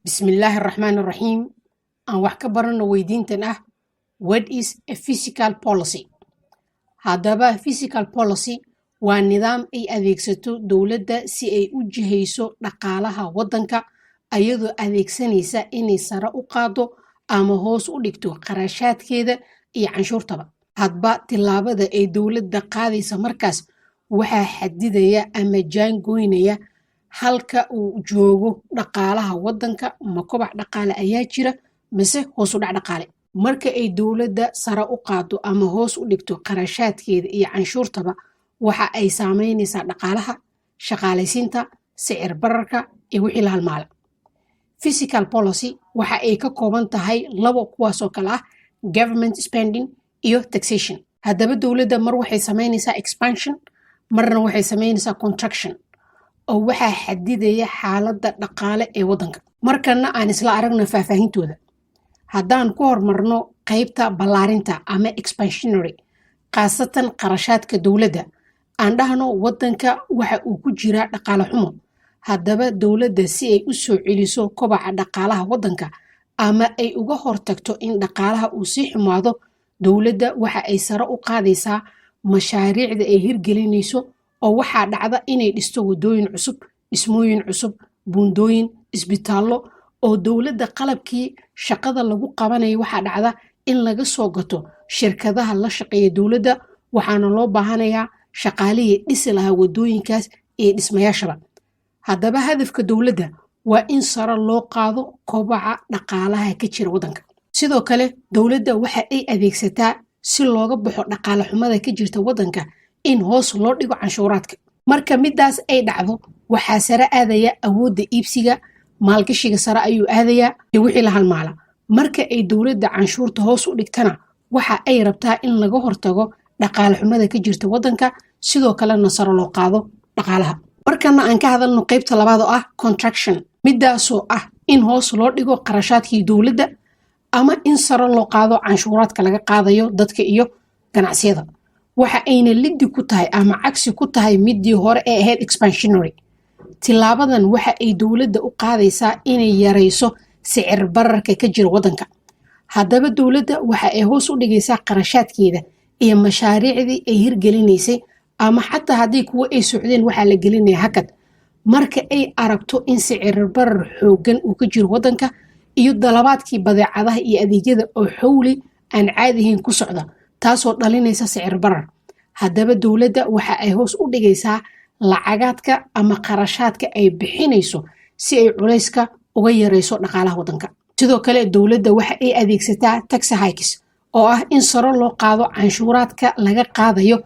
بسم الله الرحمن الرحيم. أن وحكا برنا ويدينتنا what is a fiscal policy؟ هذا fiscal policy والنظام أي أذيكستو دولة سي أي وجهيسو نقالها ودنك أيضو أذيكسانيسا إني سارة قادو أما هوس ودكتو قراشات كده أي عنشور طبع هادبا تلابة أي دولة قاديسة مركز وحا حديدية أما جان قوينية halka uu joogo dhaqaalaha wadanka ma kobac dhaqaale ayaa jira mise hoos u dhac dhaqaale marka ay dawladda sare u qaado ama hoos u dhigto qarashaadkeeda iyo canshuurtaba waxa ay saameynaysaa dhaqaalaha shaqaalaysiinta sicir bararka iyo wixii la halmaala fiscal policy waxa ay ka kooban tahay labo kuwaas oo kale ah government spending iyo taxation haddaba dawladda mar waxay sameynaysaa expansion marna waxay sameynaysaa contraction oo waxaa xadidaya xaaladda dhaqaale ee wadanka markana aan isla aragno faahfaahintooda haddaan ku hormarno qaybta ballaarinta ama expansionary khaasatan qarashaadka dawladda aan dhahno wadanka waxa uu ku jiraa dhaqaale xumo haddaba dawladda si ay u soo celiso kobaca dhaqaalaha wadanka ama ay uga hortagto in dhaqaalaha uu sii xumaado dawladda waxa ay sare u qaadaysaa mashaariicda ay hirgelinayso oo waxaa dhacda inay dhisto wadooyin cusub dhismooyin cusub buundooyin isbitaallo oo dawladda qalabkii shaqada lagu qabanayo waxaa dhacda in laga soo gato shirkadaha la shaqeeya dawladda waxaana loo baahanayaa shaqaalihii dhisi lahaa wadooyinkaas iyo dhismayaashaba haddaba hadafka dawladda waa in sare loo qaado kobaca dhaqaalaha ka jira wadanka sidoo kale dawladda waxa ay adeegsataa si looga baxo dhaqaale xumada ka jirta wadanka in hoos loo dhigo canshuuraadka marka midaas ay dhacdo waxaa sare aadaya awoodda iibsiga maalgashiga sare ayuu aadayaa iyo wixii la halmaala marka ay dawladda canshuurta hoos u dhigtana waxa ay rabtaa in laga hortago dhaqaale xumada ka jirta wadanka sidoo kalena sare loo qaado dhaqaalaha markana aan ka hadalno qaybta labaad oo ah contraction midaasoo ah in hoos loo dhigo qarashaadkii dawladda ama in sare loo qaado canshuuraadka laga qaadayo dadka iyo ganacsiyada waxa ayna liddi ku tahay ama cagsi ku tahay midii hore ee ahayd expansionary tilaabadan waxa ay dawladda u qaadaysaa inay yarayso sicir bararka ka jira wadanka haddaba dawladda waxa ay hoos u dhigaysaa qarashaadkeeda iyo mashaariicdii ay hirgelinaysay ama xataa haddii kuwo ay socdeen waxaa la gelinaya hakad marka ay aragto in sicir barar xoogan uu ka jiro wadanka iyo dalabaadkii badeecadaha iyo adeegyada oo xowli aan caadihiin ku socda taasoo dhalinaysa sicir barar haddaba dawladda waxa ay hoos u dhigaysaa lacagaadka ama qarashaadka ay bixinayso si ay culayska uga yarayso dhaqaalaha wadanka sidoo kale dawladda waxa ay adeegsataa tax hikes oo ah in sare loo qaado canshuuraadka laga qaadayo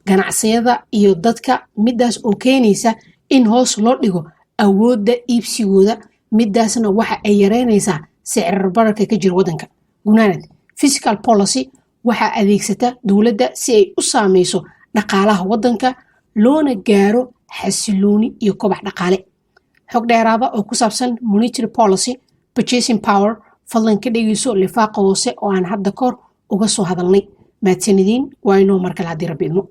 ganacsiyada iyo dadka midaas oo keenaysa in hoos loo dhigo awoodda iibsigooda midaasna waxa ay yareynaysaa sicir bararka ka jira wadanka gunaanad fiscal policy waxaa adeegsata dawladda si ay u saameyso dhaqaalaha wadanka loona gaaro xasilooni iyo kobac dhaqaale xog dheeraada oo ku saabsan monetary policy purchasing power fadlan ka dhegeyso lifaaqa hoose oo aan hadda kahor uga soo hadalnay mahadsanidin waa inoo markale haddii rabbi idmo